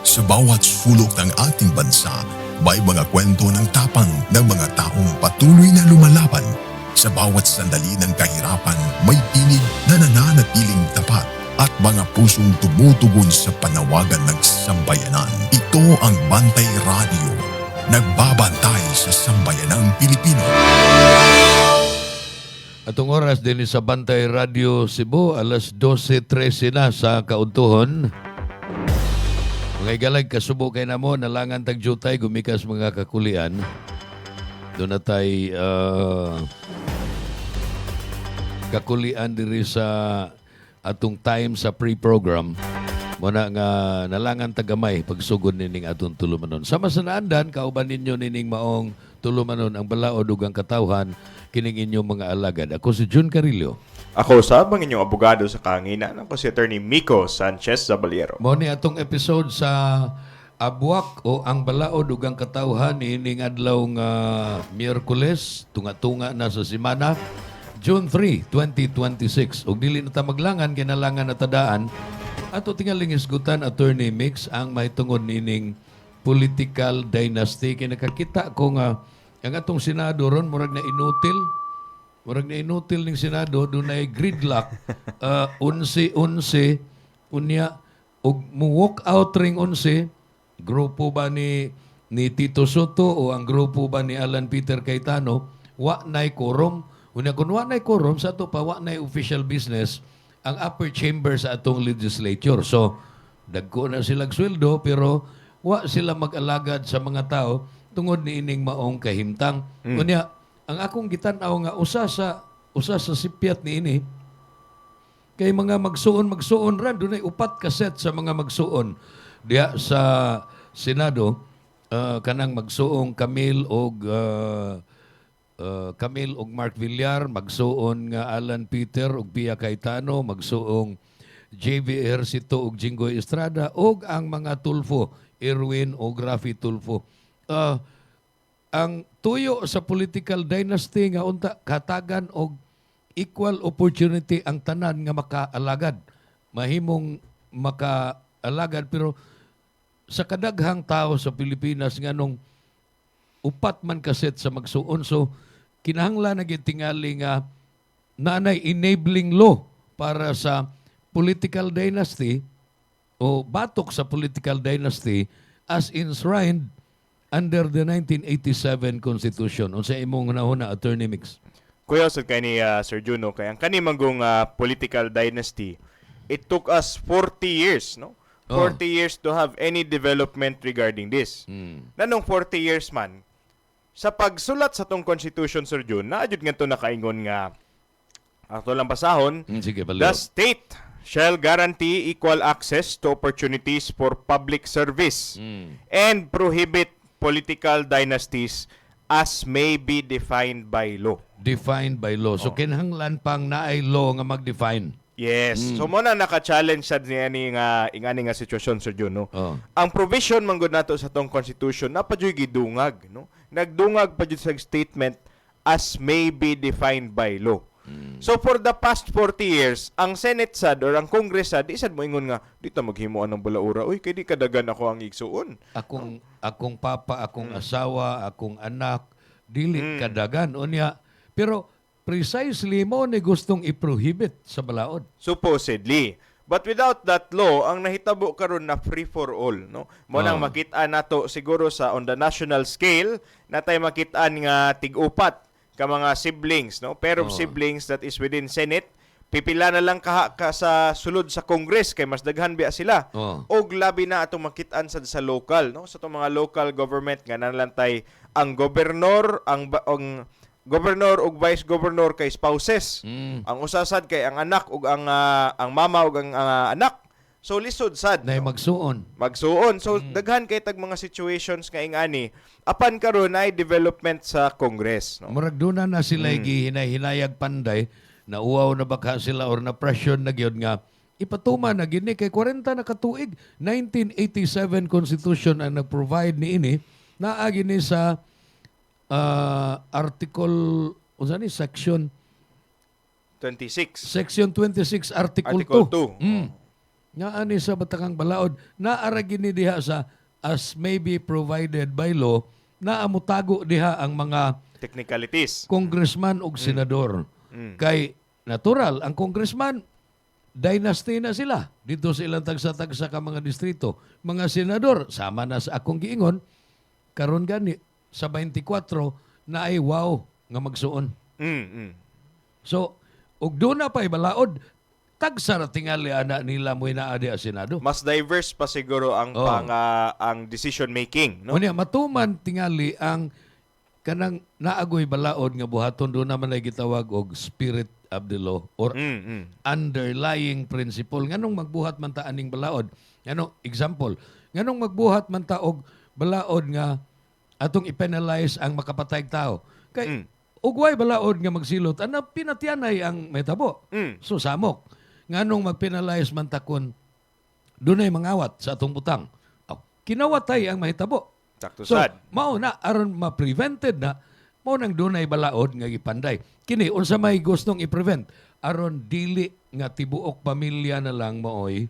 Sa bawat sulok ng ating bansa, may mga kwento ng tapang ng mga taong patuloy na lumalaban. Sa bawat sandali ng kahirapan, may tinig na nananatiling tapat at mga pusong tumutugon sa panawagan ng sambayanan. Ito ang Bantay Radio, nagbabantay sa sambayanang Pilipino. Atong oras din sa Bantay Radio Cebu, alas 12:13 na sa kauntuhon. Mga igalag, kasubo kay na mo, nalangan tagjutay, gumikas mga kakulian. Doon na tayo kakulian diri sa atong time sa pre-program. Muna nga nalangan tagamay pagsugod nining atong tulumanon. Sama sa naandan, kauban ninyo nining maong tulumanon ang balaod ug ang katawhan kining inyong mga alagad. Ako si Jun Carillo. Ako sa ang inyong abogado sa kahanginan. Ako si Attorney Miko Sanchez Zabaliero. Mao ni atong episode sa Abuak o ang balaod ug ang katawhan ining adlaw nga Miyerkules, tunga-tunga na sa semana, June 3, 2026. Ug dili na ta maglangan kinalangan na tadaan ato tingaling isgutan Attorney Mix ang may tungod nining political dynasty. Kinakakita ko nga ang atong Senado ron murag na inutil. Murag na inutil ning Senado, doon ay gridlock, 11-11, unya, og mu-walk out ring 11, grupo ba ni Tito Soto o ang grupo ba ni Alan Peter Cayetano, wa na'y quorum. Unya, kung wa na'y quorum, sa ito pa, wa na'y official business ang upper chamber sa atong legislature. So, dagko na silang sweldo, pero wa sila mag-alagad sa mga tao tungod ni ining maong kahimtang. Unya, ang akong gitanaw nga usa sa sipyat ni ini kay mga magsuon ra dunay upat ka set sa mga magsuon diya sa Senado, kanang magsuong Camille og Mark Villar, magsuon nga Alan Peter og Pia Cayetano, magsuong JV Ejercito og Jinggoy Estrada og ang mga Tulfo, Erwin og Rafi Tulfo. Ang tuyo sa political dynasty nga unta katagan og equal opportunity ang tanan nga makaalagad. Mahimong makaalagad pero sa kadaghang tao sa Pilipinas nganong upat man kaset sa magsuon, so kinahanglan na gitingali nga nanay enabling law para sa political dynasty o batok sa political dynasty as enshrined under the 1987 Constitution. Unsa imong nahuna, Attorney Mix? Kuya, usad kay ni Sir Juno, kay ang kanimangong political dynasty, it took us 40 years, no? 40 years to have any development regarding this. Nanong 40 years man, sa pagsulat sa tong Constitution, Sir Jun, naadjud nga ito nakaingon nga, ato lang basahon, Sige, the state shall guarantee equal access to opportunities for public service and prohibit political dynasties as may be defined by law. Defined by law. So kinahanglan pang naay law nga mag-define. Yes. So mo na naka-challenge sa ingani nga sitwasyon, Sir Juno. Ang provision manggod nato sa tong constitution napadyoy gidungag, no? Nagdungag pa jud sa statement as may be defined by law. So for the past 40 years, ang Senate sad or ang Congress sad, isad mo ingon nga, dito maghimuan ng balaura. Uy, kay di kadagan ako ang igsuon. Akong papa, akong asawa, akong anak, dili kadagan. Unya, pero precisely mo ni gustong i-prohibit sa balaod. Supposedly. But without that law, ang nahitabo karon na free for all, no? Mo nang makita nato siguro sa on the national scale, natay makitaan nga tig-upat ka mga siblings, no? Pero siblings that is within Senate, pipila na lang ka sa sulod sa Congress kay mas daghan biya sila. Og labi na atong makitaan sa local, no? Sa itong mga local government nga nanlantay ang gobernador, ang governor ug vice governor kay spouses. Ang usasad kay ang anak ug ang mama ug ang anak. So lisod sad. Nay magsuon. Magsuon. So daghan kay tag mga situations nga ingani apan karon ay development sa Congress, no? Murag duna na sila gihinay-hinayag panday na uwaw na baka sila or na pressure na gyud nga ipatuma na gini kay 40 na katuig 1987 Constitution ang nag-provide ni ini naa gini sa article unsa ni section 26. Section 26, Article 2. Article 2. Nga ani sa batakang balaod, naara gini diha sa as may be provided by law, naamutago diha ang mga Technicalities. congressman ug senador. Kay natural, ang congressman, dynasty na sila. Dito sa ilang tagsa-tagsa ka mga distrito. Mga senador, sama na sa akong giingon, karon gani, sa 24, na ay wow nga magsuon. So, ug doon na pa'y balaod, tagsa na tingali ana nila mo inaadi a Senado. Mas diverse pa siguro ang Oh. ang decision making, no? Unya matuman tingali ang kanang naagoy balaod nga buhaton doon naman ay gitawag og spirit of the law or underlying principle. Nganong magbuhat man ta aning balaod? Ngano example, nganong magbuhat man ta og balaod nga atong i-penalize ang makapatayg tao? Kay ugway balaod nga magsilot ana pinatianay ang mahitabo. So samok. Nganong mag-penalize man ta kun dunay mangawat sa atong butang? Kinawatay ang mahitabo. Sakto So, sad. mao na aron ma-prevented na mao nang dunay balaod nga gipanday. Kini unsa may gustong i-prevent aron dili nga tibuok pamilya na lang mooy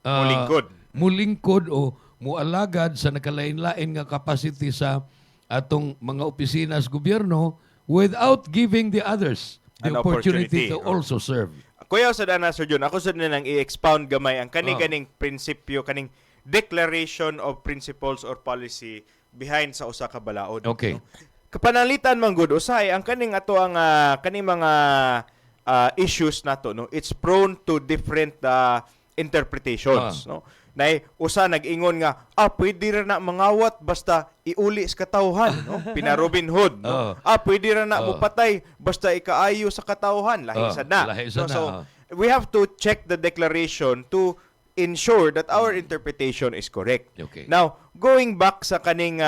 Mulingkod. mulingkod o mualagad sa nakalain-lain nga capacity sa atong mga opisina sa gobyerno without giving the others the An opportunity opportunity. to also serve. Kuya sa dana Sir John, ako sa nang i-expound gamay ang kaning prinsipyo, kaning declaration of principles or policy behind sa usa ka balaod. Okay. No? Kapanalitan man gud usay ang kaning ato ang kaning mga issues nato, no. It's prone to different interpretations, no. Nay usa nag-ingon nga pwede ra na mangawat basta iuli sa katawhan, no. Pina Robin Hood, no. Pwede ra na mupatay basta ikaayo sa katawhan, lahi sad na. lahi sad No? na, So we have to check the declaration to ensure that our interpretation is correct. Okay. Now, going back sa kaning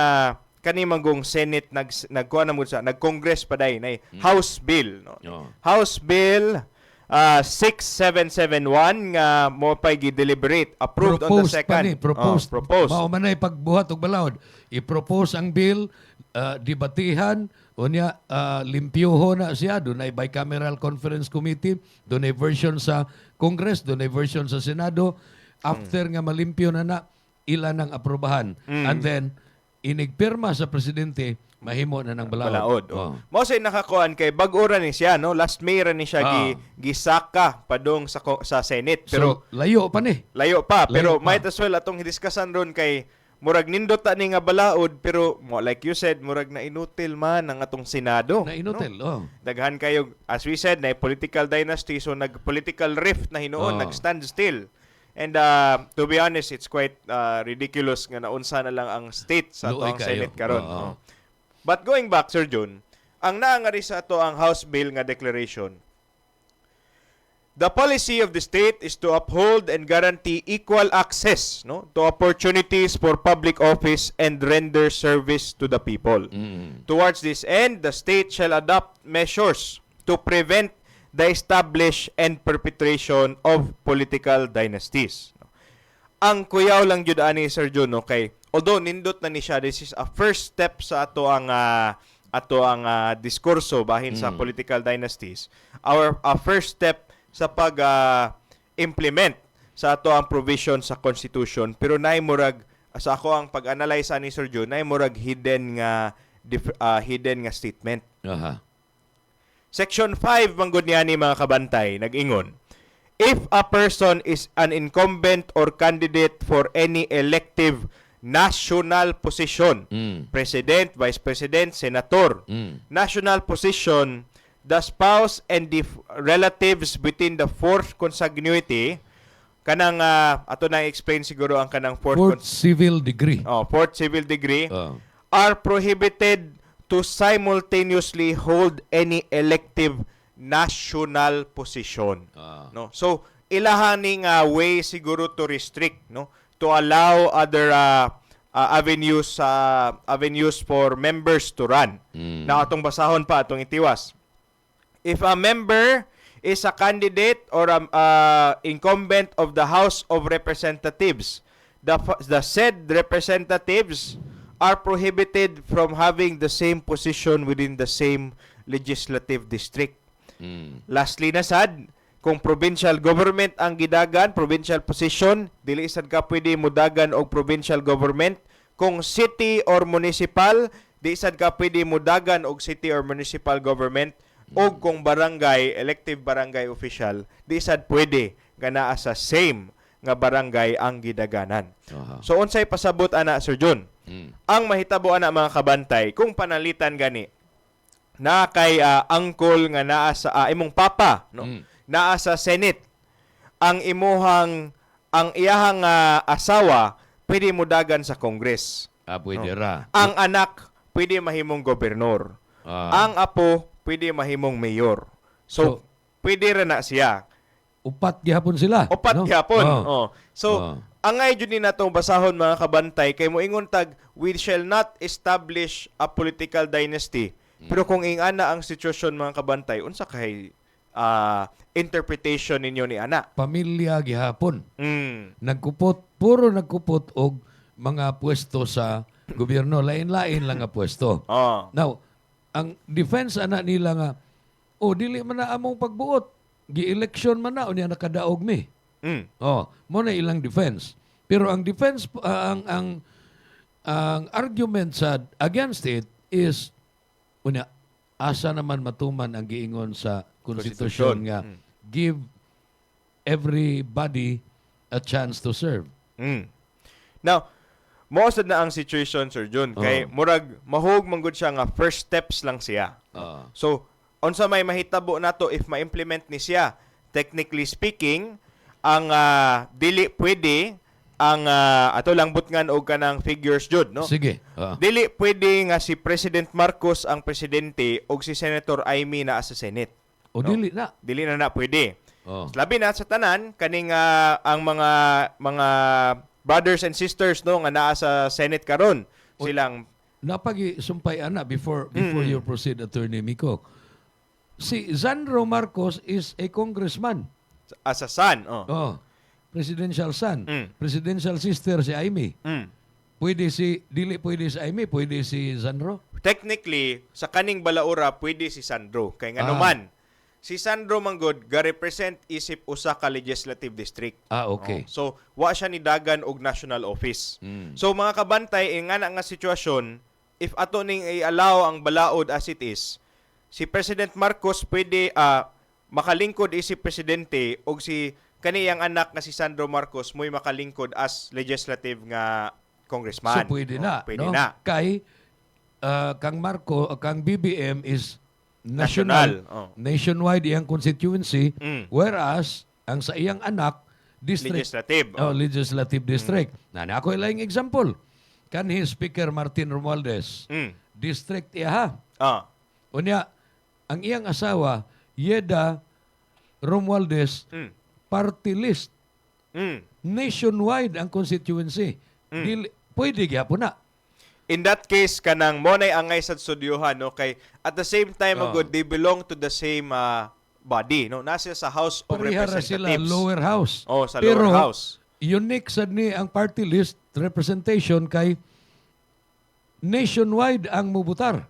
manggong Senate nagkuha na mo sa nag-Congress pa day na House Bill, no. House Bill 6771 nga mo pay gi-deliberate approved on the second. Proposed. Proposed. Mao man ay pagbuhat og balaod. I-propose ang bill, debatihan, unya limpyoho na siya. Doon ay bicameral conference committee, doon ay version sa Congress, doon ay version sa Senado. After nga malimpyo na ilan ang aprobahan. And then, inigpirma sa presidente, mahimo na ng balaod. Balaod. Mo say nakakuan kay bag-o ra ni siya, no. Last May ra ni siya gisaka padung sa Senate, pero so, layo pa ni. layo pa. Pero Layo pa. might as well atong hidiskusan ron kay murag nindot ta ni nga balaod, pero like you said, murag na inutil man ang atong Senado. Na inutil, no? Daghan kayo, as we said, na political dynasty, so nag-political rift na hinuon, nag-stand still. And to be honest, it's quite ridiculous nga naunsa na lang ang state sa ato Luoy ang kayo. Senate karon. No? But going back, Sir Jun, ang naangari sa ato ang House Bill nga declaration, the policy of the state is to uphold and guarantee equal access, no, to opportunities for public office and render service to the people. Towards this end, the state shall adopt measures to prevent the establish and perpetration of political dynasties. Ang kuyaw lang jud ani Sir Jun, no, kay although nindot na ni siya, this is a first step sa ato ang diskurso bahin sa political dynasties. Our first step sa pag implement sa ato ang provision sa constitution, pero nay murag sa ako ang pag-analyze ani Sir Jun, nay murag hidden nga statement. Section 5 manggod niya ni mga kabantay nag-ingon, if a person is an incumbent or candidate for any elective national position, president, vice president, senator, national position, the spouse and the relatives within the fourth consanguinity, kanang ato na explain siguro ang kanang Fourth civil degree. fourth civil degree, are prohibited to simultaneously hold any elective national position. No, so ilahaning way siguro to restrict, no, to allow other avenues for members to run. Na atong basahon pa atong itiwas. If a member is a candidate or incumbent of the House of Representatives, the said representatives are prohibited from having the same position within the same legislative district. Lastly na sad, kung provincial government ang gidagan, provincial position, dili sad ka pwede mudagan og provincial government. Kung city or municipal, di sad ka pwede mudagan og city or municipal government. O kung barangay, elective barangay official, di sad pwede nga naa sa same nga barangay ang gidaganan. So unsay pasabot ana Sir Jun? Ang mahitabo ana mga kabantay kung panalitan gani na kay uncle nga naa sa imong papa no naa sa Senate, ang iyahang asawa pwede mudagan sa Congress. Pwede ra. Ang anak pwede mahimong gobernador. Ang apo pwede mahimong mayor. So pwede ra na siya. Upat gihapon sila. Upat no? gihapon. So Oh. angay jud ni natong basahon mga kabantay kay moingon tag we shall not establish a political dynasty. Pero kung ingana ang sitwasyon mga kabantay, unsa kay interpretation ninyo ni ana? Pamilya gihapon. Puro nagkupot og mga pwesto sa gobyerno, lain-lain lang nga pwesto. Now, ang defense ana nila nga dili man na among pagbuot, gi-election man na unya nakadaog mi. Mo na ilang defense. Pero ang defense ang argument sa against it is unya asa naman matuman ang giingon sa konstitusyon nga give everybody a chance to serve. Now, most na ang situation Sir Jun kay murag mahug manggod siya nga first steps lang siya. So unsa may mahitabo nato if ma-implement ni siya? Technically speaking, ang dili pwede ang ato lang butngan og kanang figures jud no. Sige. Dili pwede nga si President Marcos ang presidente og si Senator Amy na sa Senate. O dili na. Dili na pwede. Labi na sa tanan kaning ang mga brothers and sisters no nga naa sa Senate karon silang napagi-sumpay ana before you proceed, Attorney Miko. Si Sandro Marcos is a congressman. As a son. Presidential son. Presidential sister si Amy. Dili pwede si Amy, pwede si Sandro? Technically, sa kaning balaura, pwede si Sandro. Kay nga naman, si Sandro Manggod ga-represent isip usa ka legislative district. Okay. So, wa siya ni dagan og national office. So, mga kabantay, nga na nga sitwasyon, if ato ning i-allow ang balaod as it is, si President Marcos pwede makalingkod isip presidente og si kaniyang anak nga si Sandro Marcos mo'y makalingkod as legislative nga congressman. So pwede na, pwede no? na. Kay kang BBM is national. Nationwide iyang constituency, whereas ang sa iyang anak Legislative. Legislative district. Nani ako ilang example. Kanhi Speaker Martin Romualdez. District iha. Unya ang iyang asawa Yeda Romualdez party list. Nationwide ang constituency. Pwede gyapon na. In that case, kanang mo na'y angay sa studyuhan, no? Kay at the same time, they belong to the same body. No? Nasa sa House of Parihara Representatives. sila lower house. Sa Pero, lower house. Unique sad ni ang party list representation kay nationwide ang mubutar.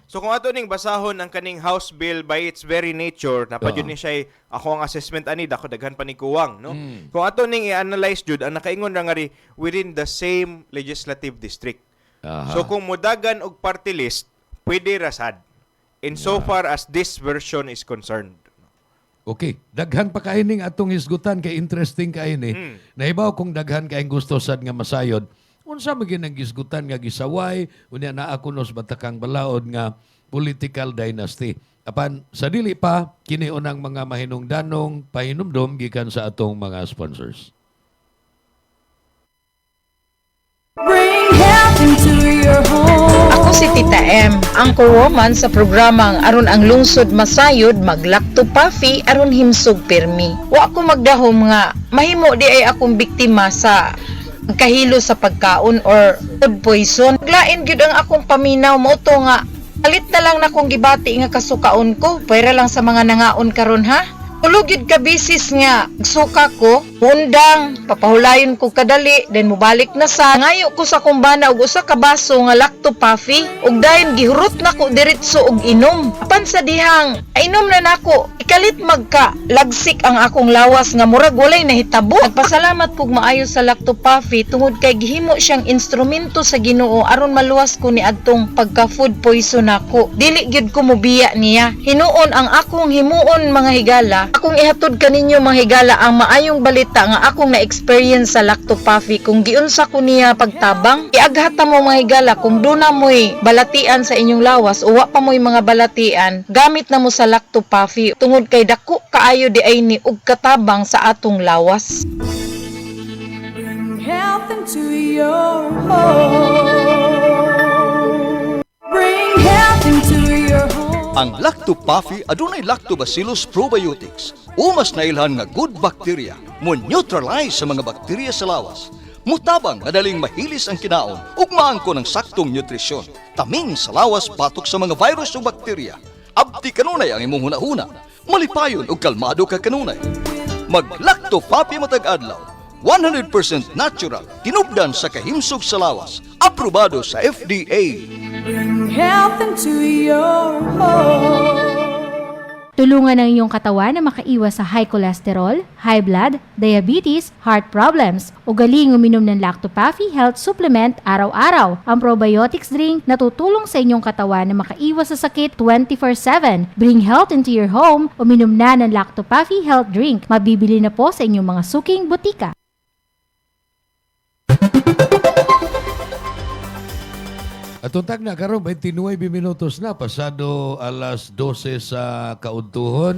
So kung ato ning basahon ang kaning House Bill by its very nature, napadyo ni siya ako ang assessment ani dako daghan pa ni kuwang, no? Kung ato ning i-analyze jud ang nakaingon ra nga within the same legislative district. So kung mudagan og party list, pwede ra sad in so far as this version is concerned. Okay, daghan pa kaining atong hisgutan kay interesting kaini. Nahibaw kung daghan kaing gusto sad nga masayod. Unsa magin ang gisgutan nga gisaway unya naa kunos batakang balaod nga political dynasty. Apan sa dili pa kini unang mga mahinungdanong pahinumdom gikan sa atong mga sponsors. Bring health into your home. Ako si Tita M, ang ko-woman sa programang aron ang lungsod masayod maglakto pafi aron himsog pirmi. Wa ko magdahom nga mahimo di ay akong biktima sa kahilo sa pagkaon or food poison. Lain gyud ang akong paminaw mo to nga palit na lang na kong gibati nga kasukaon ko para lang sa mga nangaon karon ha. Ulo gyud ka bisis nga suka ko, undang, papahulayon ko kadali, then mubalik na sa ngayo ko sa kumbana og usa ka baso nga lacto puffy, ug dayon gihurot nako diretso og inom. Apan sa dihang inom na nako, ikalit magka lagsik ang akong lawas nga murag walay nahitabo. Nagpasalamat pug maayo sa lacto puffy tungod kay gihimo siyang instrumento sa Ginoo aron maluwas ko ni adtong pagka food poison nako. Dili gyud ko mobiya niya. Hinuon ang akong himuon mga higala. Akong ihatod kaninyo mga higala ang maayong balita nga akong na-experience sa lacto puffy kung giunsa ko niya pagtabang. Iaghata mo mga higala kung duna mo'y balatian sa inyong lawas o wa pa mo'y mga balatian, gamit na mo sa lacto puffy tungod kay dako kaayo di ay ni og katabang sa atong lawas. Bring health into your home. Bring health into your home. Ang Lacto Puffy adunay Lactobacillus probiotics. Umas na ilhan nga good bacteria mo neutralize sa mga bakterya sa lawas. Mutabang madaling mahilis ang kinaon ug maangko ng saktong nutrisyon. Taming sa lawas batok sa mga virus o bakterya. Abti kanunay ang imong hunahuna. Malipayon ug kalmado ka kanunay. Mag Lacto Puffy matag adlaw. 100% natural, tinubdan sa kahimsog sa lawas. Aprobado sa FDA. Bring health into your home. Tulungan ang iyong katawan na makaiwas sa high cholesterol, high blood, diabetes, heart problems. Ugaling uminom ng Lacto Puffy Health Supplement araw-araw. Ang probiotics drink na tutulong sa inyong katawan na makaiwas sa sakit 24/7. Bring health into your home. Uminom na ng Lacto Puffy Health Drink. Mabibili na po sa inyong mga suking butika. At untag na karon 29 minutos na pasado alas 12 sa kaudtuhon.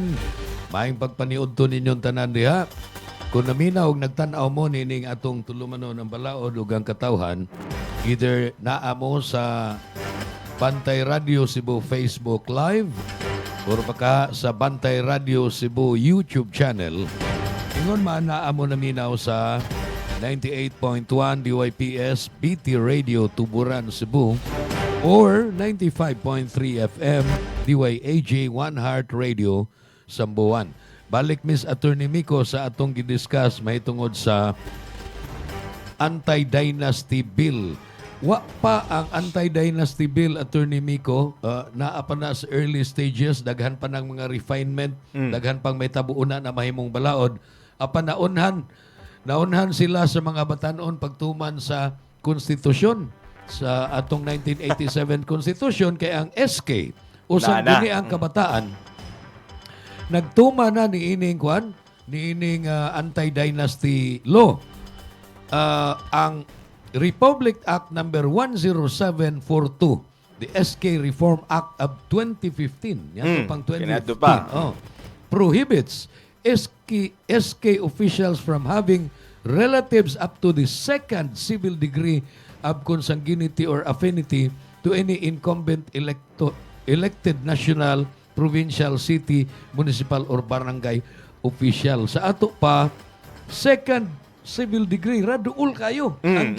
Maayong pagpaniudto ninyong tanan diha. Kung naminaw og nagtan-aw mo nining atong tulumanon ang balaod ug ang katawhan, either naa mo sa Bantay Radio Cebu Facebook Live or baka sa Bantay Radio Cebu YouTube channel. Ingon man naa mo naminaw sa 98.1 DYPS BT Radio Tuburan, Cebu or 95.3 FM DYAJ One Heart Radio, Sambuan. Balik Miss Attorney Miko sa atong gidiscuss mahitungod sa Anti-Dynasty Bill. Wa pa ang Anti-Dynasty Bill, Attorney Miko, naa pa na sa early stages, daghan pa ng mga refinement, daghan pang may tabuunan na mahimong balaod. Apan naunhan sila sa mga batanon pagtuman sa konstitusyon sa atong 1987 konstitusyon kay ang SK usang gini ang kabataan nagtuma na ni ining anti-dynasty law. Ang Republic Act number 10742, the SK Reform Act of 2015, yan pang 2015, prohibits SK officials from having relatives up to the second civil degree of consanguinity or affinity to any incumbent elected national, provincial, city, municipal, or barangay official. Sa ato pa, second civil degree, raduol kayo ang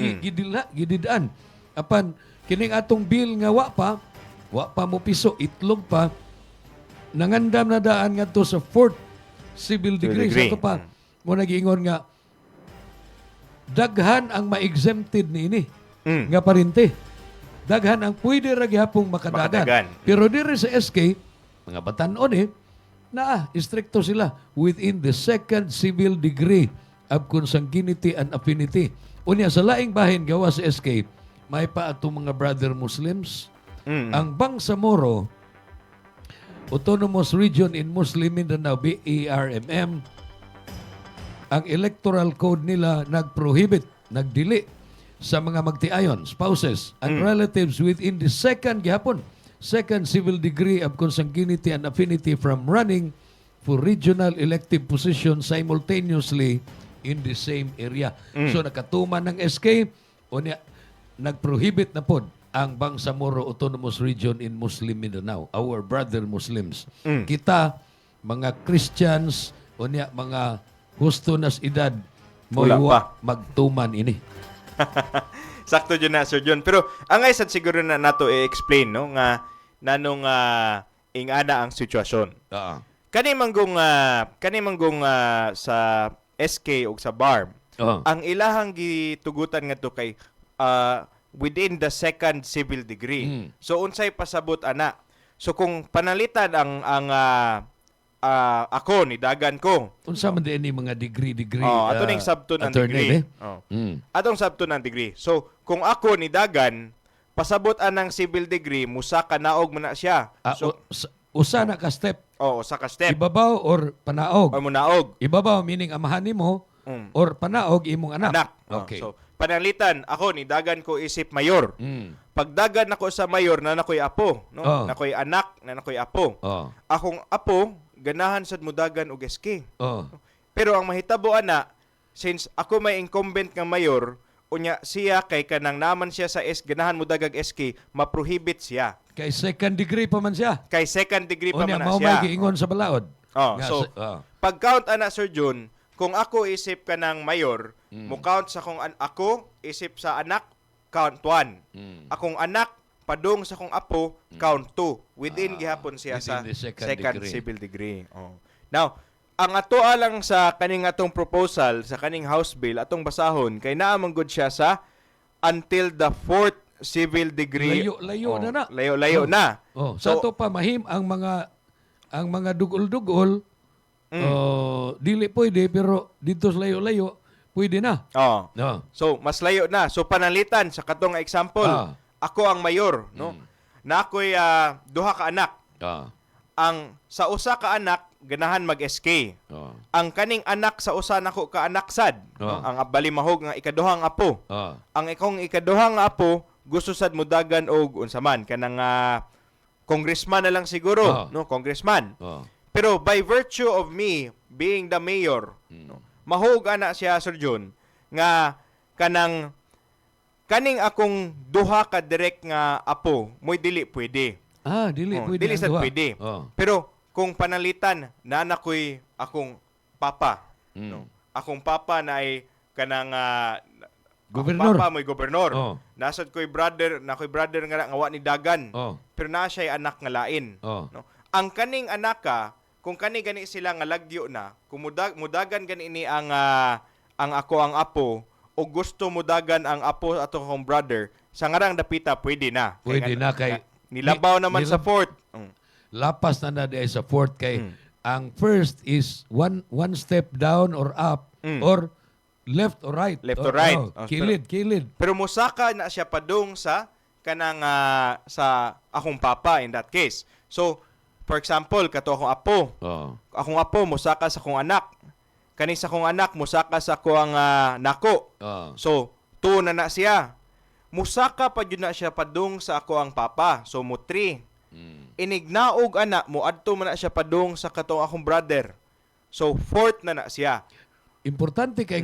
gididaan. Apan, kining atong bill nga wa pa mo piso, itlog pa, nangandam na daan nga to sa fourth civil degree. Sa ito pa, mo nag-iingon nga, daghan ang ma-exempted ni ini. Nga parinte. Daghan ang pwede ra gihapong makadagan. Pero diri sa SK, mga batanon istrikto sila within the second civil degree of consanguinity and affinity. Unya sa laing bahin gawa sa SK, may pa atong mga brother Muslims. Ang Bangsamoro Autonomous Region in Muslim Mindanao, BERMM, ang electoral code nila nag-prohibit, nagdili sa mga magtiayon, spouses, and relatives within the second civil degree of consanguinity and affinity from running for regional elective positions simultaneously in the same area. So nakatuman ng SK, nag-prohibit na pod ang Bangsamoro Autonomous Region in Muslim Mindanao, our brother Muslims. Kita, mga Christians, mga husto nas edad, mo magtuman ini. Sakto dyan na, Sir John. Pero ang isad siguro na nato i-explain, no, nga nanong ingana ang sitwasyon. kani manggong sa SK o sa BARM, Oh. ang ilahang gitugutan nga to kay within the second civil degree. So unsay pasabot ana? So kung panalitan ang ako ni dagan ko. Unsa man din ni mga degree Ato ning sabton ang degree. Atong sabton ang degree. So kung ako ni dagan pasabot anang civil degree musa ka naog man na siya. So usa na ka step. sa ka step Ibabaw or panaog. or mo naog. Ibabaw meaning amahan nimo or panaog imong anak. Anak. Okay. So panalitan ako ni dagan ko isip mayor. Pagdagan ako sa mayor na nakoy apo, no? Nakoy anak na nakoy apo. Akong apo ganahan sad mudagan og SK. Pero ang mahitabo ana, since ako may incumbent nga mayor, unya siya kay kanang naman siya sa ganahan mudagag SK, ma-prohibit siya. Kay second degree pa man siya. Kay second degree pa Unya man na mao siya. may giingon sa balaod. So pag-count ana Sir Jun, kung ako isip ka ng mayor, mo count sa kung ako isip sa anak, count 1. Akong anak padung sa kong apo, count 2. Within gihapon siya within sa the second degree. civil degree. Now, ang ato alang sa kaning atong proposal, sa kaning House Bill, atong basahon, kay naamang good siya sa until the 4th civil degree. Layo na na. Layo na. Sa to pa mahim ang mga dugol-dugol dili pwede pero dito sa layo-layo pwede na. So mas layo na. So panalitan sa katong example, ako ang mayor, no? Na ako'y duha ka anak. Ang sa usa ka anak ganahan mag-SK. Ang kaning anak sa usa nako ka anak sad, ang balimahog nga ikaduhang apo. Ang ikong ikaduhang apo gusto sad mudagan og unsa man kanang congressman na lang siguro, no, congressman. Pero by virtue of me being the mayor, no, mahog ana siya Sir John nga kaning akong duha ka direct nga apo mo'y dili pwede. Dili pwede. Dili sad ang duha. pwede. Pero kung panalitan na nakoy akong papa, no. Akong papa na ay kanang gobernador. Papa mo'y gobernador. Nasad ko'y brother nga ngawa ni dagan. Pero na siya'y anak nga lain. No. Ang kaning anaka, kung kani gani sila nga lagyo na, kung mudagan gani ni ang ako ang apo o gusto mudagan ang apo ato kong brother, sa ngarang dapita pwede na. Pwede na kay nilabaw naman sa fourth. Lapas na di sa fourth kay ang first is one step down or up or left or right. Left or right. Kilid. Pero musaka na siya padung sa kanang sa akong papa in that case. So, for example, kato akong apo. Akong apo musaka sa akong anak. Kani sa akong anak musaka sa akong nako. So, 2 na siya. Musaka pa jud na siya padung sa ako ang papa. So, mo 3. Inignaog anak mo adto man na siya padung sa katong akong brother. So, 4th na siya. Importante kay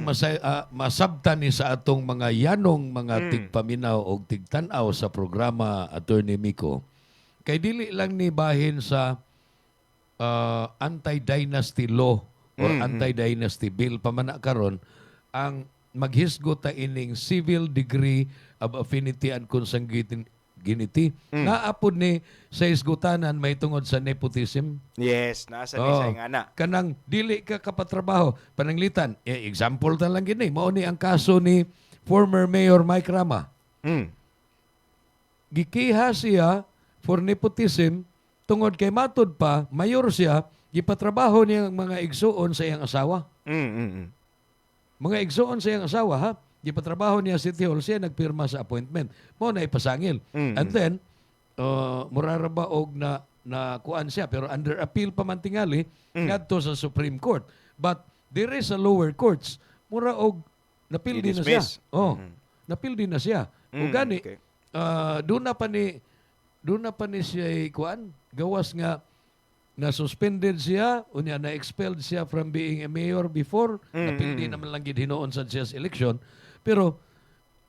masabtan ni sa atong mga yanong mga tigpaminaw o tigtanaw sa programa Attorney Miko. Kay dili lang ni bahin sa anti-dynasty law or anti-dynasty bill pamana karon ang maghisgot ta ining civil degree of affinity and consanguinity naapod ni sa isgutanan may tungod sa nepotism. Yes, nasa ni sa ingana. Kanang dili ka kapatrabaho pananglitan. Example ta lang gini mao ni ang kaso ni former Mayor Mike Rama. Gikiha siya for nepotism tungod kay matud pa mayor siya gipatrabaho niya ang mga igsuon sa iyang asawa. Mga igsuon sa iyang asawa ha. Gipatrabaho niya City Hall siya nagpirma sa appointment. Mo na ipasangil. And then muraraba og na kuan siya pero under appeal pa man tingali ngadto sa Supreme Court. But there is a lower courts mura og napildi na siya. Napildi na siya. Ug gani doon na pa ni siya kuan gawas nga na suspended siya unya na expelled siya from being a mayor before napildi naman lang gid hinuon sa chess election pero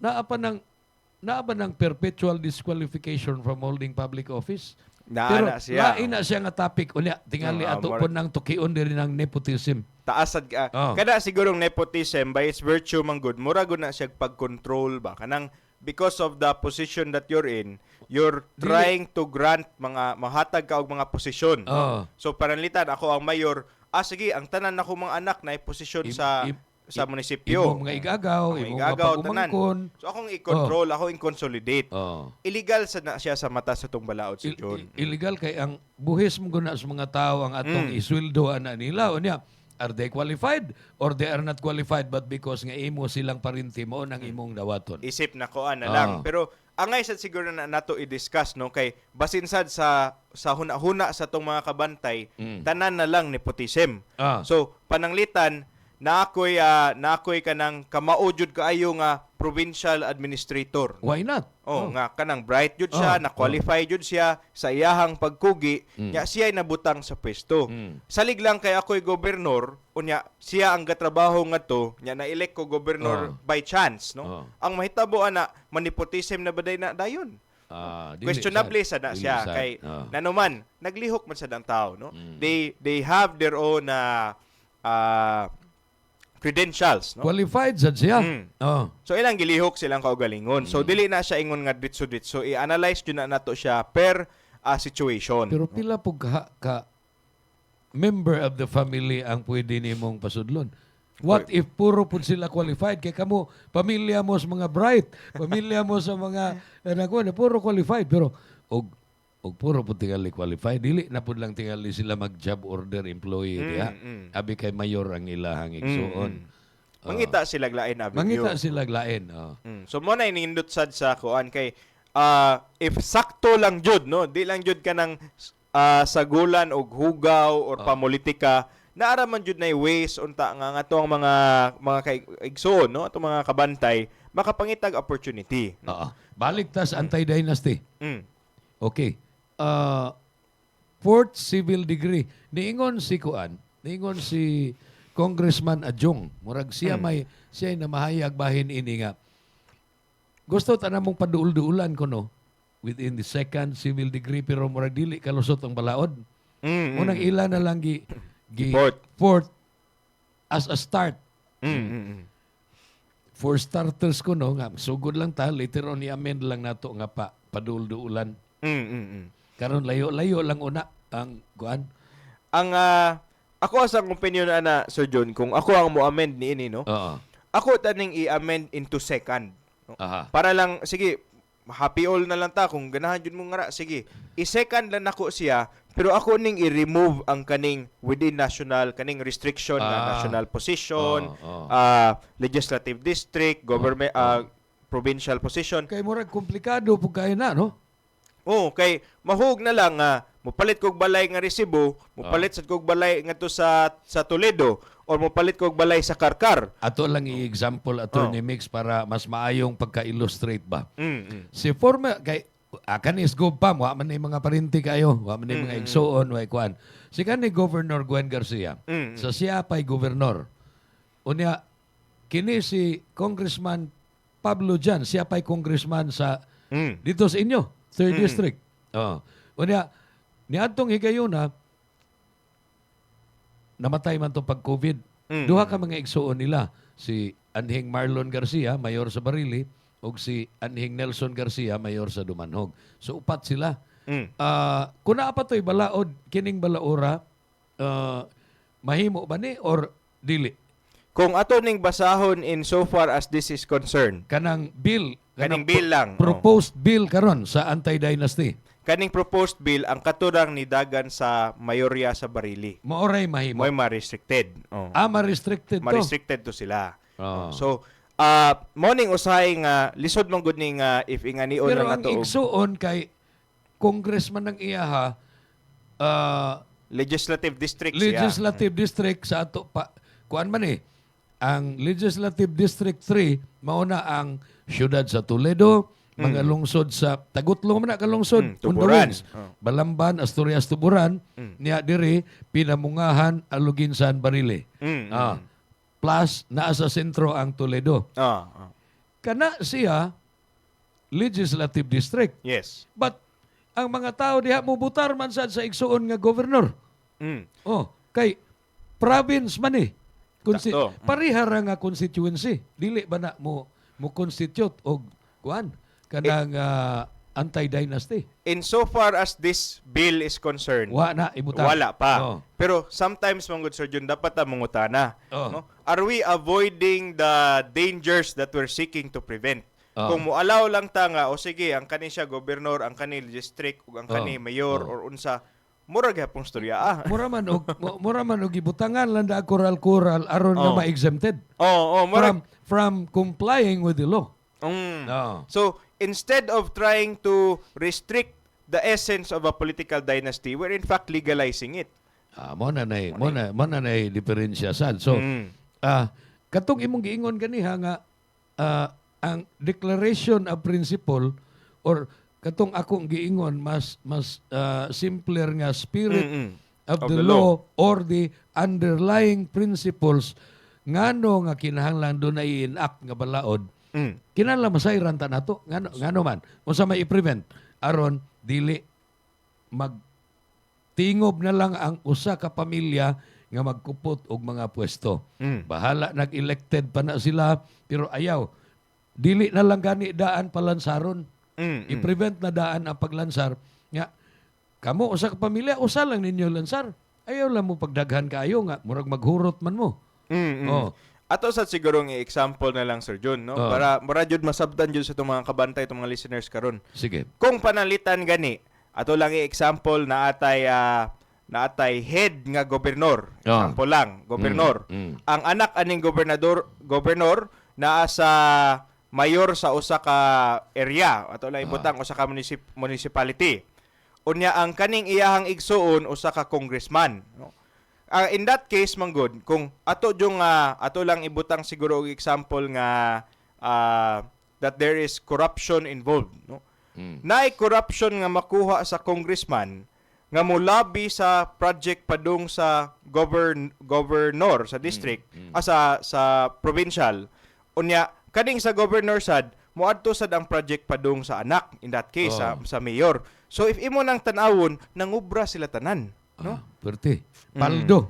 naa pa ng perpetual disqualification from holding public office. Pero lain na siya nga topic unya tingali ato po nang tukion diri ng nepotism. Kada sigurong nepotism by its virtue man good mura gud na siya pag-control ba kanang because of the position that you're in, you're trying to grant mahatag ka og mga posisyon. Oh. So pananglitan ako ang mayor, sige, ang tanan nako mga anak na posisyon sa munisipyo. Imo mga igagaw, Mga imo igagaw, mga pagumangkon. So akong i-control, ako i-consolidate. Oh. Illegal na siya sa mata sa tong balaod si John. Illegal kay ang buhis mo guna sa mga tao ang atong isweldo ana nila unya. Are they qualified or they are not qualified but because nga imo silang parinti mo nang imong dawaton? Isip na ko na lang. Pero angay sad siguro na nato i-discuss no kay basin sad sa huna-huna sa tong mga kabantay, tanan na lang nepotism. So pananglitan na ako'y kanang kamaojud kaayo nga provincial administrator. Why not? Nga kanang bright jud siya, na-qualify jud siya sa iyahang pagkugi, nya siya nabutang sa pwesto. Salig lang kay ako'y gobernador, unya siya ang gatrabaho ngadto, nya na-elect ko gobernador by chance, no? Ang mahitabo ana manipotism na baday na dayon. Questionable sa na siya kay nanuman naglihok man sa dang tao, no? They have their own credentials, no? Qualified sad siya. So ilang gilihok silang kaugalingon. So dili na siya ingon nga ditso-ditso, i-analyze jud na nato siya per situation. Pero pila pug ka member of the family ang pwede nimong pasudlon? What if puro pud sila qualified kay kamo pamilya mo sa mga bright, pamilya mo sa mga puro qualified pero og puro pud tingali qualified, dili na pud lang tingali sila mag job order employee diha. Abi kay mayor ang ilahang igsuon. Mangita sila glain abi. Mangita sila glain. So mo na inindot sad sa kuan kay if sakto lang jud, no, di lang jud kanang sagulan og hugaw or pamulitika, naara man jud nay ways unta nga ato ang mga kaigsoon, no, ato mga kabantay makapangitag opportunity. Balik tas anti-dynasty. Okay. Fourth civil degree. Niingon si Congressman Adjong. Murag siya siya na mahayag bahin ini nga. Gusto ta namong paduul-duulan ko no within the second civil degree pero murag dili kalusot ang balaod. Unang ila na lang fourth as a start. For starters ko no nga sugod lang ta later on i-amend lang nato nga paduul-duulan. Karon layo-layo lang una ang kuan. Ang ako sa opinion ana Sir John, kung ako ang mo-amend ni ini, no. Ako taning i-amend into second. No? Para lang sige, happy all na lang ta kung ganahan jud mo nga sige. I-second lang nako siya pero ako ning i-remove ang kaning within national kaning restriction na national position, legislative district, government provincial position. Kay murag komplikado pug kay na no. Kay mahug na lang mopalit kog balay nga resibo, mopalit sad kog balay ngadto sa Toledo or mopalit kog balay sa Karkar. Ato lang i-example Attorney Mix para mas maayong pagka-illustrate ba. Si former kay kanis gopam wa man mga parinti kayo, wa man mga igsoon wa kuan. Si kanhi Governor Gwen Garcia. So siya pay gobernador. Unya kini si Congressman Pablo Jan, siya pay congressman sa dito sa inyo. 3rd District. Unya, niadtong higayuna, namatay man to pag COVID. Duha ka mga igsuon nila. Si Anhing Marlon Garcia, mayor sa Barili, o si Anhing Nelson Garcia, mayor sa Dumanhog. So, upat sila. Kung naapa to'y balaod, kining balaora, mahimo ba ni or dili? Kung ato ning basahon in so far as this is concerned, Kanang bill lang. Proposed bill karon sa anti-dynasty. Kaning proposed bill ang katurang nidagan sa mayorya sa Barili. Maoray mahimo. Mo'y ma-restricted. Ma-restricted to. Ma-restricted to sila. So, morning usahay nga lisod man gud ning if inganion pero na ang nato. igsuon kay congressman ng iyaha Legislative district district sa ato pa kuan man ang Legislative District 3 mauna ang siyudad sa Toledo, mga lungsod sa Tagutlong man ka lungsod, Tuburan, Balamban, Asturias, Tuburan, niya diri Pinamungahan, Aluginsan, Barili. Plus naa sa sentro ang Toledo. Kana siya Legislative District. Yes. But ang mga tao diha mubutar man sad sa igsuon nga governor. Kay province man Sakto. Parihara nga constituency. Dili ba na mo constitute og kuan kanang anti-dynasty. Insofar as this bill is concerned, Wa na ibutang. wala pa. Oh. Pero sometimes, mga good Sir Jun, dapat ang mangutana. Oh. No? Are we avoiding the dangers that we're seeking to prevent? Oh. Kung mualaw lang ta nga, o sige, ang kani siya gobernador, ang kani district, ug ang kani Oh. mayor, or unsa, murag hapong storya. Mura man og ibutangan lang da koral-koral aron nga Oh. ma-exempted Murag. from complying with the law. Oh. So, instead of trying to restrict the essence of a political dynasty, we're in fact legalizing it. Mo na diferensya sad. So, katong imong giingon ganiha nga ang declaration of principle or katong akong giingon mas simpler nga spirit of the law or the underlying principles ngano nga kinahanglan doon ay enact nga balaod. Kinahanglan masayran ta nato ngano man unsa may i-prevent aron dili magtingob na lang ang usa ka pamilya nga magkupot og mga pwesto. Bahala nag-elected pa na sila pero ayaw dili na lang gani daan palansaron. I-prevent na daan ang paglansar nga kamo usa ka pamilya usa lang ninyo lansar. Ayaw lang mo pagdaghan kaayo nga murag maghurot man mo. Oh. Ato sa siguro nga example na lang, Sir Jun, no? Oh. Para jud masabtan jud sa itong mga kabantay, itong mga listeners karon. Sige. Kung panalitan gani, ato lang i-example na atay head nga gobernador. Oh. Example lang, gobernador. Ang anak aning gobernador naa sa mayor sa usa ka area. Ato lang ibutang usa ka municipality. Unya ang kaning iyahang igsuon usa ka congressman, no? In that case, manggod, kung ato lang ibutang siguro og example nga that there is corruption involved, no? Naay corruption nga makuha sa congressman nga mulabi sa project padung sa governor sa district sa provincial. Unya kaning sa governor sad moadto sad ang project padung sa anak, in that case sa mayor. So if imo nang tan-awon, nangubra sila tanan, no? Pwerte. Paldo.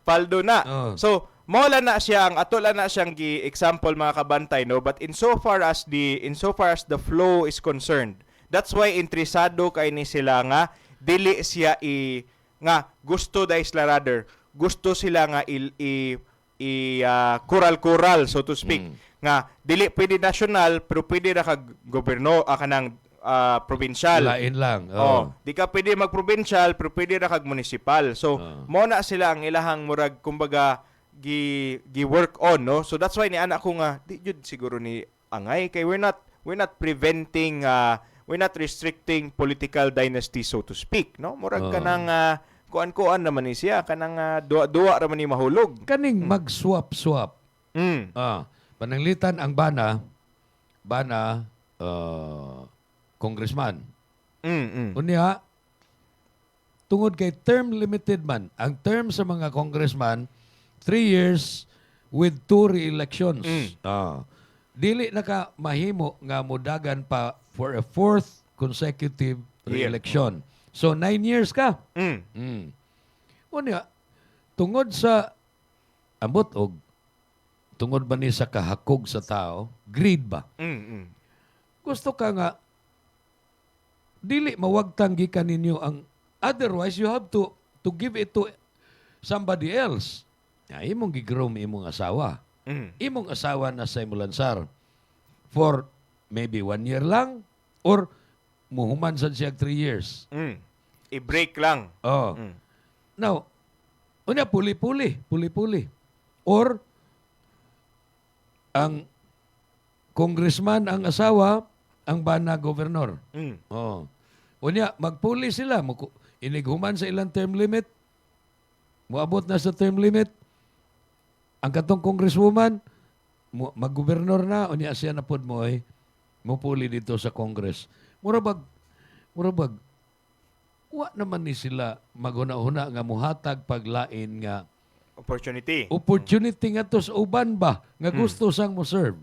Paldo na. Oh. So, mawala na siya ang ato lang na siyang example mga kabantay, no, but insofar as the flow is concerned, that's why interesado kay ni sila nga dili siya nga gusto gusto sila nga kural so to speak, nga dili pwede national pero pwede ra kag gobyerno kanang provincial. Lain lang. Di ka pwede mag-provincial pero pwede ra kag municipal. So, mo na sila ang ilahang murag kumbaga gi-work on, no? So that's why ni anak ko nga di jud siguro ni angay kay we're not preventing we're not restricting political dynasty so to speak, no? Murag kanang kuan-kuan naman ni siya kanang duwa ra man ni mahulog. Kaning mag-swap-swap. Pananglitan ang bana congressman. Unya, tungod kay term limited man, ang term sa mga congressman, 3 years with 2 re-elections. Dili na ka mahimo nga mudagan pa for a 4th consecutive re-election. So, 9 years ka. Unya, tungod sa ambot og tungod ba ni sa kahakog sa tao, greed ba? Gusto ka nga dili mawagtang gikan ninyo ang otherwise you have to give it to somebody else. Imong gigroom imong asawa. Imong asawa na sa imulansar for maybe 1 year lang or muhuman sad siya 3 years. I-break lang. Now, unya puli-puli. Or ang congressman ang asawa, ang bana gobernador. Unya, magpuli sila. Inighuman sa ilang term limit. Muabot na sa term limit. Ang katong congresswoman, mag-gobernador na. Unya siya na pod mo ay mupuli dito sa Congress. Murabag, wa naman ni sila maghuna-huna nga muhatag paglain nga Opportunity nga to sa uban ba nga gusto sang mo serve.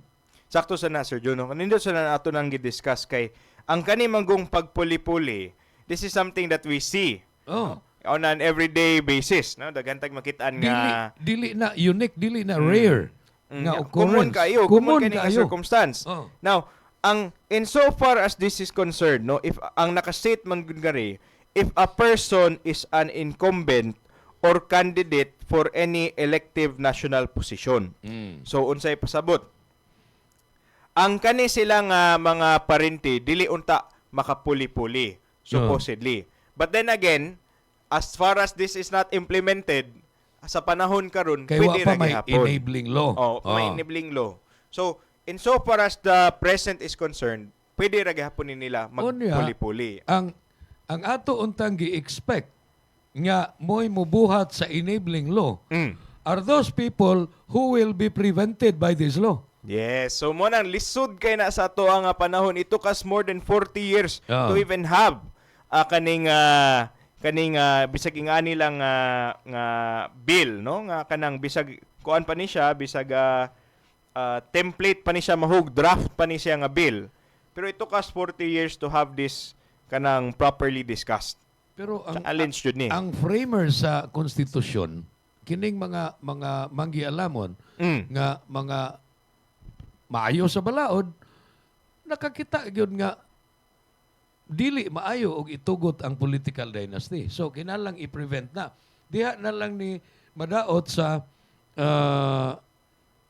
Sakto sa na, Sir Juno. Kanindot sa na ato nang gidiscuss kay ang kanimangong pagpuli-puli, this is something that we see on an everyday basis. No? Dagantag makitaan nga... Dili na unique, dili na rare. nga Common occurrence. kayo, common kani nga circumstance. Oh. Now, ang insofar as this is concerned, no, if ang naka-state man gud gari, if a person is an incumbent or candidate for any elective national position. So unsay pasabot? Ang kani sila nga mga parente dili unta makapuli-puli supposedly. But then again, as far as this is not implemented sa panahon karon, Kaya pwede pa ra may gihapon. enabling law. May enabling law. So, insofar as the present is concerned, pwede ra gihapon nila Unya, magpuli-puli. ang ato untang gi-expect nga mo'y mubuhat sa enabling law are those people who will be prevented by this law. Yes. So, mo nang lisod kay na sa ato ang panahon. It took us more than 40 years to Oh. even have kaning bisag ingani lang nga bill, no? Nga kanang bisag kuan pa ni siya, bisag template pa ni siya mahug, draft pa ni siya nga bill. Pero it took us 40 years to have this kanang properly discussed. Pero Challenge jud ni. ang framer sa konstitusyon kining mga manggialamon nga mga maayo sa balaod nakakita gyud nga dili maayo og itugot ang political dynasty. So kinahanglan i-prevent na. Diha na lang ni madaot sa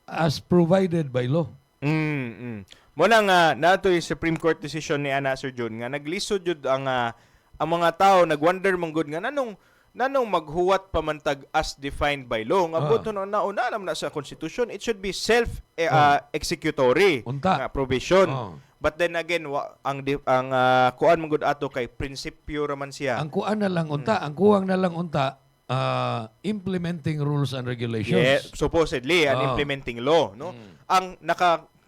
as provided by law. Mo na nga nato yung Supreme Court decision ni Ana Sir Jun nga naglisod jud ang mga tao nagwonder man gud nga nanong maghuwat pamantag as defined by law. Nga buto na nauna alam na sa constitution, it should be self-executory Unta. nga provision. Oh. But then again, ang kuan man gud ato kay prinsipyo ra man siya. Ang kuan na lang unta, ang kuwang na lang unta implementing rules and regulations. Yeah, supposedly an implementing law, no? Ang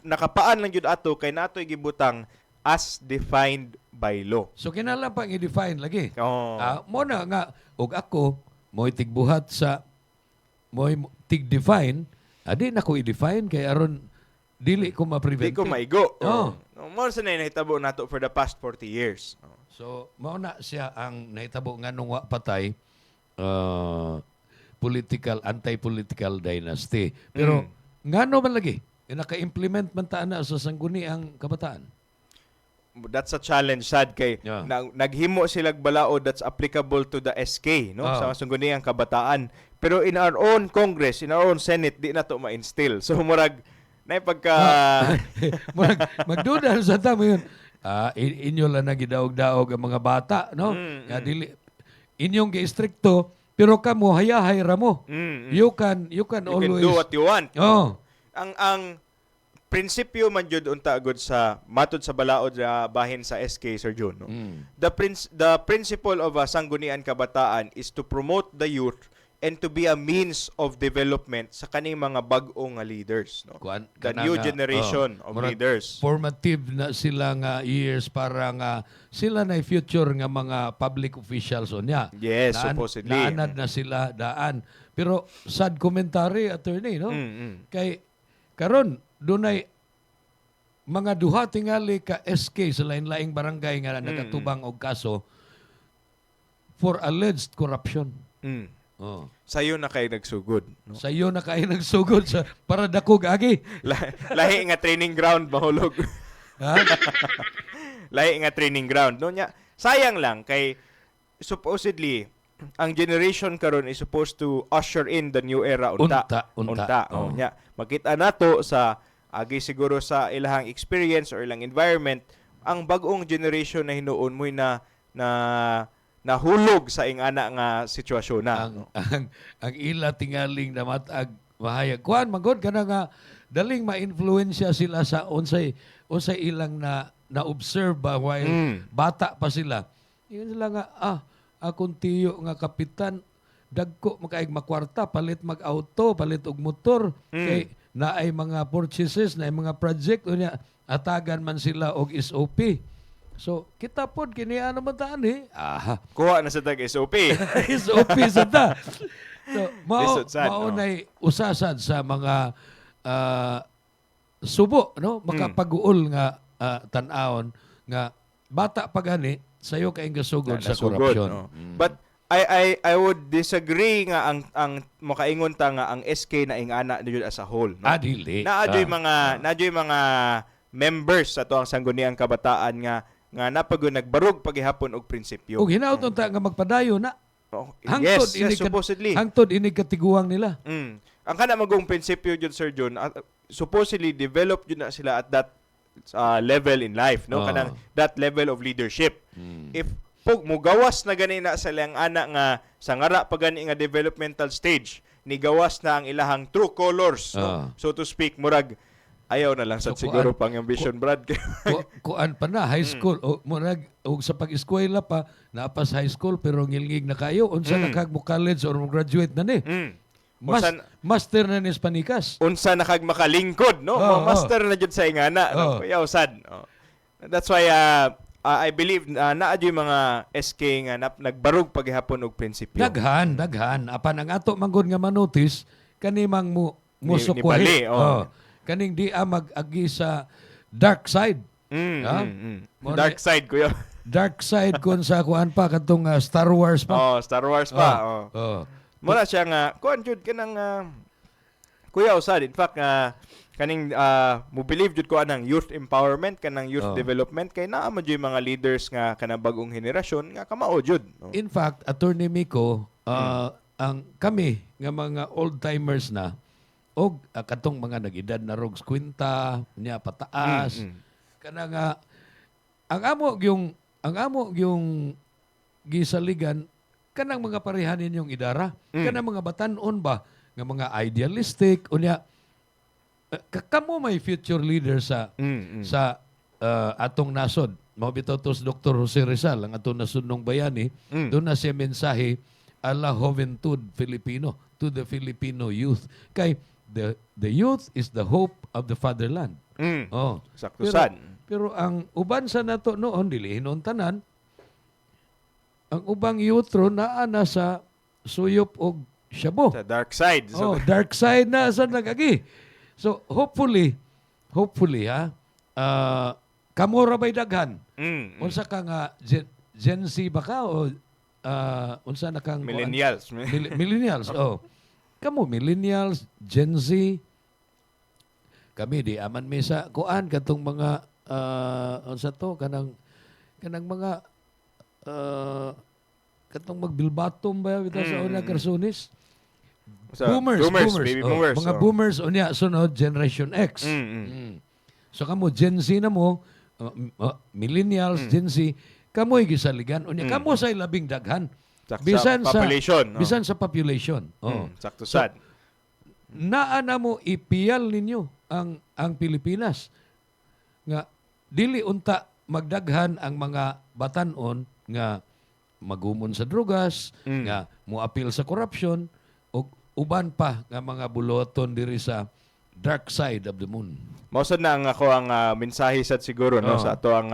nakapaan lang jud ato kay nato gibutang as defined by law. So kinahanglan pang i-define lagi. Oh. Mo na nga og ako mo'y tigbuhat sa mo'y tig-define, adi na ko i-define kay aron dili ko ma-prevent. Di ko maigo. Oh. Mo sa na nahitabo nato for the past 40 years. So mao na siya ang nahitabo nga nung wa patay political anti-political dynasty. Pero ngano man lagi naka-implement man ta na sa sangguni ang kabataan. That's a challenge sad kay Yeah. naghimo silang balaod that's applicable to the SK, no? Oh. Sa masunguniang kabataan. Pero in our own Congress, in our own Senate, di na to ma-instill. So murag na pagka Magduda sa tama yun. Inyo lang na gidaog-daog ang mga bata, no? Nga dili inyong gi-stricto pero kamo hayahay ra mo. You can you always can do what you want. Oh. Ang prinsipyo man jud unta gud sa matud sa balaod sa bahin sa SK Sir Jun, no? The principle of sanggunian kabataan is to promote the youth and to be a means of development sa kaning mga bag-ong nga leaders, no? The new generation of murag leaders. Formative na sila nga years para nga sila na future nga mga public officials unya. Yes, supposedly. Naanad na sila daan. Pero sad commentary attorney, no? Kay karon dunay mga duha tingali ka SK sa lain-laing barangay nga nagatubang og kaso for alleged corruption. Oh. Sayo na kay nagsugod, no? Sa iyo na kayo nagsugod sa para dakog agi. Lahi nga training ground mahulog. Ha? Lahi nga training ground, no nya. Sayang lang kay supposedly ang generation karon is supposed to usher in the new era unta. Unta. Oh, nya. Makita nato sa agi siguro sa ilahang experience or ilang environment ang bag-ong generation na hinuon mo na nahulog sa ingana nga sitwasyon na. Ang ila tingaling na matag mahayag. Kuan magod kana nga daling ma-influensya sila sa unsay ilang na-observe ba while bata pa sila. Yun sila nga akong tiyo nga kapitan dagko makaig makwarta palit mag-auto, palit og motor kay naay mga purchases, naay mga project unya atagan man sila og SOP. So, kita pod kini ano man taan Kuha na sa tag SOP. SOP sa ta. So, Lisod sad, no? maunay usasad sa mga subo, no? Makapaguol nga tan-awon nga bata pa gani sayo kay gasugod sa Nasugod, korupsyon. no? But I would disagree nga ang makaingon ta nga ang SK na ingana jud as a whole, no? Dili. Naadyoy mga members sa to ang sangguniang kabataan nga napagbarug paghihapon og prinsipyo. Ug hinaut ta nga magpadayo na. Oh, Hangtod yes, supposedly. Hangtod ini katiguang nila. Ang kana magong prinsipyo jud Sir John, supposedly develop jud na sila at that level in life, no? Kanang that level of leadership. If pug mo gawas na gani na sa ilang ana nga sa ngara pa gani nga developmental stage, ni gawas na ang ilahang true colors, no? So to speak, murag ayaw na lang sa So, siguro pang ambition, Brad. Kuan pa na high school o murag og sa pag-eskwela pa napas high school pero ngilngig na kayo unsa nakag mo college or mo graduate na ni. Master na ni Panikas. Unsa nakag makalingkod, no? Master na jud sa ingana, no? Kuyaw sad. That's why I believe naadyo yung mga SK nga nagbarug paghihapon og prinsipyo. Daghan. Apan ang ato manggod nga manotis kanimang mo Ni sukwahi. Bali, Kaning di mag-agi sa dark side. Dark side, kuya. Dark side kun sa kuan pa katong Star Wars pa. Star Wars pa. Mura siya nga kuan jud kanang kuya usad. In fact, kaning mo believe jud ko anang youth empowerment kanang youth development kay naa man jud mga leaders nga kanang bagong henerasyon nga kamao jud. In fact, Attorney Miko, ang kami nga mga old timers na og katong mga nag-edad na rogs kwinta niya pataas kana nga ang amo yung gisaligan kanang mga parehanin yung idara kanang mga batan-on ba nga mga idealistic unya kamo may future leader sa atong nasod. Mao bitaw tos Dr. Jose Rizal ang atong nasod nung bayani, doon na siya mensahe a la Juventud Filipino to the Filipino youth. Kay the youth is the hope of the fatherland. Sakto sad. Pero ang uban sa nato noon dili hinon tanan. Ang ubang youth ron naa na sa suyop og syabo. Sa dark side. So, dark side na sa nagagi. So hopefully kamora bay daghan. Unsa ka nga Gen Z ba ka o unsa na kang millennials. millennials. Kamo millennials, Gen Z. Kami di aman mesa kuan katong mga unsa to kanang mga katong magbilbatom ba bitaw sa una Carsonis. Boomers, baby boomers. Mga boomers unya sunod Generation X. So kamo Gen Z na mo, millennials, Gen Z, kamo'y gisaligan unya kamo sa labing daghan. Bisan sa population. Bisan sa population. Sakto sad. Naa na mo ipiyal ninyo ang Pilipinas nga dili unta magdaghan ang mga batan-on nga magumon sa drugas, nga moapil sa corruption ug uban pa nga mga buloton diri sa dark side of the moon. Mausad na ang ako ang mensahe sad siguro no sa ato ang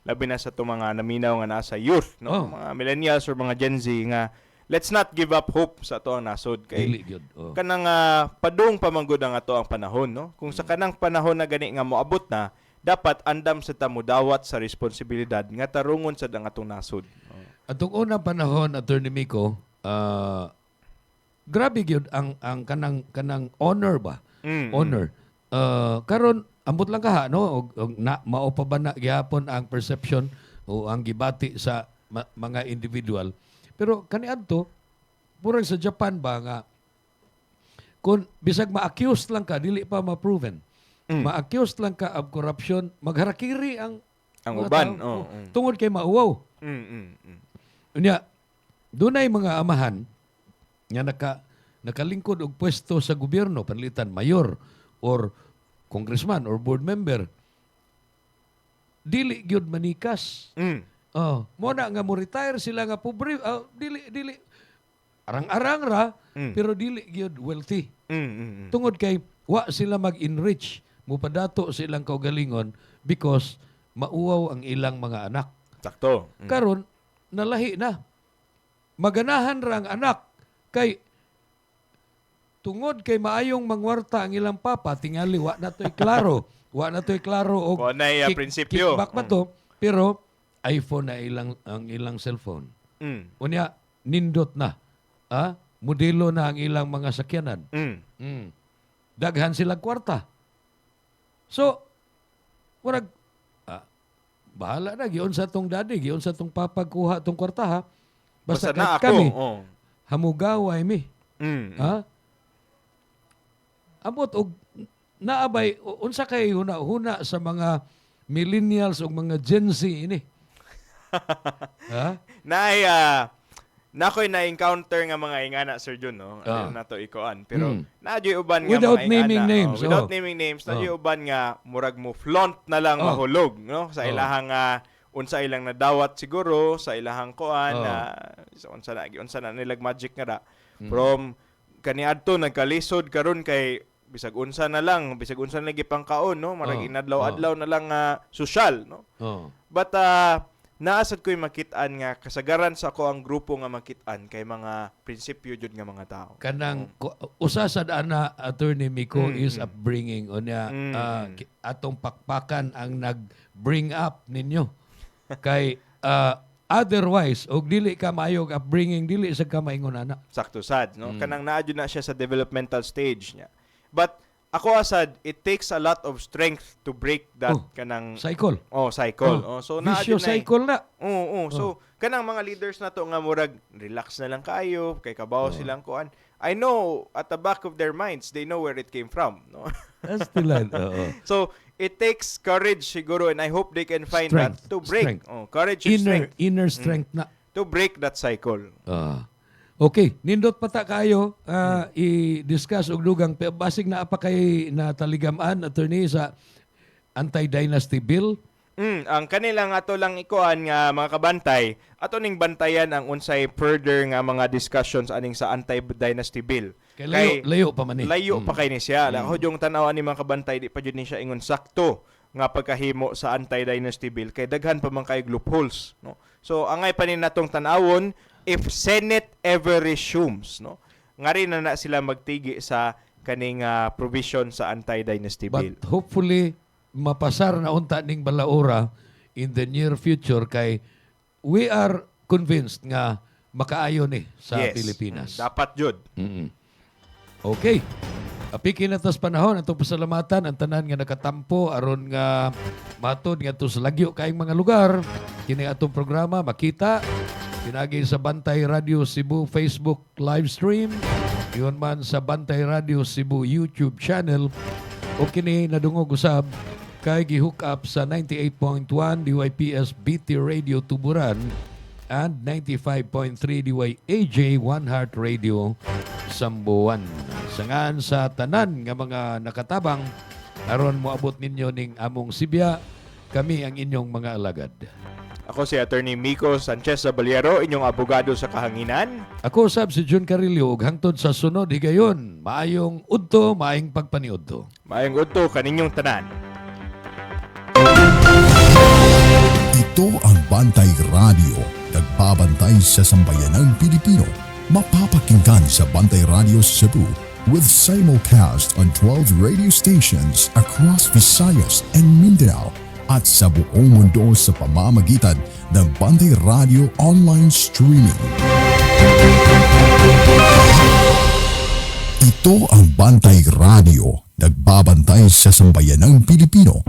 labi na sa ato mga naminaw nga nasa youth no mga millennials or mga Gen Z nga let's not give up hope sa ato ang nasod kay kanang padung pamanggod ang ato ang panahon no kung sa kanang panahon na gani nga moabot na dapat andam sa tamudawat sa responsibilidad nga tarungon sa ang atong nasod. Atong unang panahon Attorney Miko, grabe gyud ang kanang honor ba? Honor. Karon ambot lang kaha no og mao pa ba na gihapon ang perception o ang gibati sa mga individual. Pero kaniadto murag sa Japan ba nga kun bisag ma-accuse lang ka dili pa ma-proven. Ma-accuse lang ka of corruption, magharakiri ang uban. Tungod kay mauwaw. Unya dunay mga amahan nga nakalingkod og pwesto sa gobyerno panlitan mayor or congressman or board member dili gyud manikas. Mo na nga mo retire sila nga pobre dili arang-arang ra pero dili gyud wealthy. Tungod kay wa sila mag-enrich mo padato silang kaugalingon because mauwaw ang ilang mga anak. Sakto. Karon nalahi na. Maganahan ra ang anak kay tungod kay maayong mangwarta ang ilang papa tingali wa na toy klaro og prinsipyo kickback ba to pero iPhone na ang ilang cellphone. Unya nindot na. Modelo na ang ilang mga sakyanan. Daghan sila kwarta. So, murag, bahala na, giyon sa tong daddy, giyon sa tong papagkuha tong kwarta ha. Basta na ako. kami, Oh. hamugaway mi. Ha? Abot og naabay unsa kay huna-huna sa mga millennials ug mga Gen Z ini. Ha? Nakoy na-encounter nga mga ingana, Sir Jun, no? Ano na to ikoan. Pero, nadyo'y uban nga Without mga ingana. naming names, without naming names, nadyo'y uban nga murag mo flaunt na lang mahulog, no? Sa ilahang, unsa ilang nadawat siguro, sa ilahang koan, unsa na nilag magic nga da. From, kaniadto, nagkalisod karon kay, bisag unsa na lang gipang kaon, no? Marag inadlaw-adlaw na lang sosyal, no? But, naasad ko'y makitaan nga kasagaran sa ako ang grupo nga makitaan kay mga prinsipyo jud nga mga tao. Kanang usa sad ana Attorney Miko is upbringing unya atong pakpakan ang nag-bring up ninyo. Kay otherwise og dili ka maayog upbringing, dili sa ka maingon ana. Sakto sad, no? Kanang naa jud na siya sa developmental stage niya. But ako asad, it takes a lot of strength to break that kanang cycle. Cycle. So vicious cycle na. So kanang mga leaders na to nga murag relax na lang kayo kay kabaw silang kuan. I know at the back of their minds they know where it came from, no? That's still So it takes courage siguro, and I hope they can find Strength. that to break. Courage and strength Inner strength na. to break that cycle. Okay, nindot pata kayo i-discuss og dugang basig na apa kay nataligaman attorney sa anti-dynasty bill. Ang kanilang ato lang ikuan nga mga kabantay, ato ning bantayan ang unsay further nga mga discussions aning sa anti-dynasty bill. Kay layo pa man ni. Layo pa kay ni siya. Ako yung tanawan ni mga kabantay, di pa jud ni siya ingon sakto nga pagkahimo sa anti-dynasty bill kay daghan pa man kay loopholes, no? So angay pa ni natong tanawon if Senate ever resumes, no? Ngari na sila magtigi sa kaning provision sa anti-dynasty bill. But hopefully mapasar na unta ning balaura in the near future kay we are convinced nga makaayo ni sa Pilipinas. Dapat jud. Okay. Apikin na tas panahon atong pasalamatan ang tanan nga nakatampo aron nga matod nga sa lagyo kaayong mga lugar. Kini atong programa makita pinagi sa Bantay Radio Cebu Facebook live stream, yun man sa Bantay Radio Cebu YouTube channel o kini nadungog usab kay gi-hook up sa 98.1 DYPS BT Radio Tuburan and 95.3 DYAJ One Heart Radio Sambuan. Sangan sa tanan nga mga nakatabang aron moabot ninyo ning among sibya, kami ang inyong mga alagad. Ako si Attorney Miko Sanchez Zabaliero, inyong abogado sa kahanginan. Ako sab si Jun Carillo ug hangtod sa sunod higayon, maayong udto, maayong pagpaniudto. Maayong udto kaninyong tanan. Ito ang Bantay Radio, nagbabantay sa sambayanang Pilipino. Mapapakinggan sa Bantay Radio Cebu with simulcast on 12 radio stations across Visayas and Mindanao at sa buong mundo sa pamamagitan ng Bantay Radio online streaming. Ito ang Bantay Radio, nagbabantay sa sambayanang Pilipino.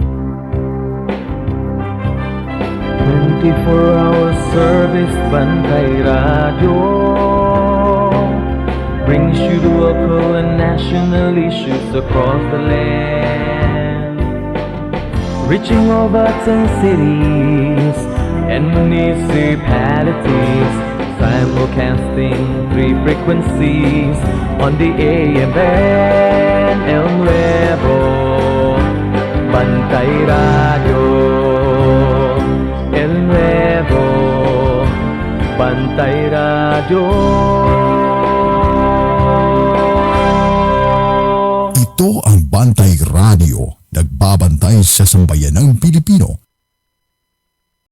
24-hour service, Bantay Radio brings you the local and national issues across the land, reaching over 10 cities and municipalities, simulcasting 3 frequencies on the AM band El Nuevo Bantay Radio, El Nuevo Bantay Radio. Ito ang Bantay Radio, nagbabantay sa sambayanang Pilipino.